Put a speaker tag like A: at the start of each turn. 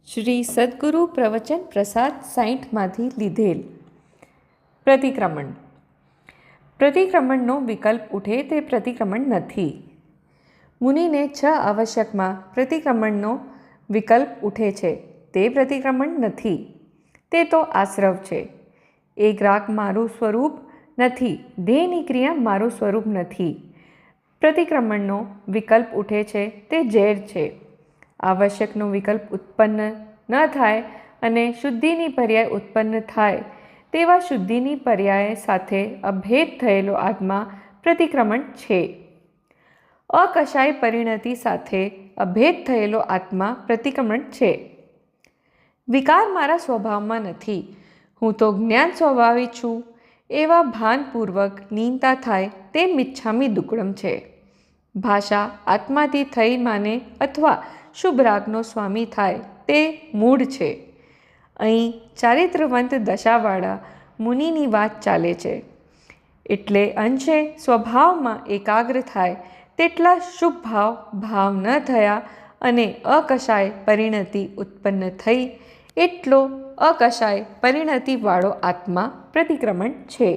A: શ્રી સદગુરુ પ્રવચન પ્રસાદ 60માંથી લીધેલ. પ્રતિક્રમણ. પ્રતિક્રમણનો વિકલ્પ ઉઠે તે પ્રતિક્રમણ નથી. મુનિને 6 આવશ્યકમાં પ્રતિક્રમણનો વિકલ્પ ઉઠે છે તે પ્રતિક્રમણ નથી. તે તો આશ્રવ છે. એક રાગ મારું સ્વરૂપ નથી, દેહની ક્રિયા મારું સ્વરૂપ નથી. પ્રતિક્રમણનો વિકલ્પ ઉઠે છે તે ઝેર છે. આવશ્યકનો વિકલ્પ ઉત્પન્ન ન થાય અને શુદ્ધિની પર્યાય ઉત્પન્ન થાય તેવા શુદ્ધિની પર્યાય સાથે અભેદ થયેલો આત્મા પ્રતિક્રમણ છે. અકશાય પરિણતિ સાથે અભેદ થયેલો આત્મા પ્રતિક્રમણ છે. વિકાર મારા સ્વભાવમાં નથી, હું તો જ્ઞાન સ્વભાવી છું એવા ભાનપૂર્વક લીનતા થાય તે મિચ્છામી દુક્કડમ છે. ભાષા આત્માથી થઈ માને અથવા શુભ રાગનો સ્વામી થાય તે મૂળ છે. અહીં ચારિત્રવંત દશાવાળા મુનિની વાત ચાલે છે. એટલે અંશે સ્વભાવમાં એકાગ્ર થાય તેટલા શુભ ભાવ ન થયા અને અકશાય પરિણતિ ઉત્પન્ન થઈ એટલો અકશાય પરિણતિવાળો આત્મા પ્રતિક્રમણ છે.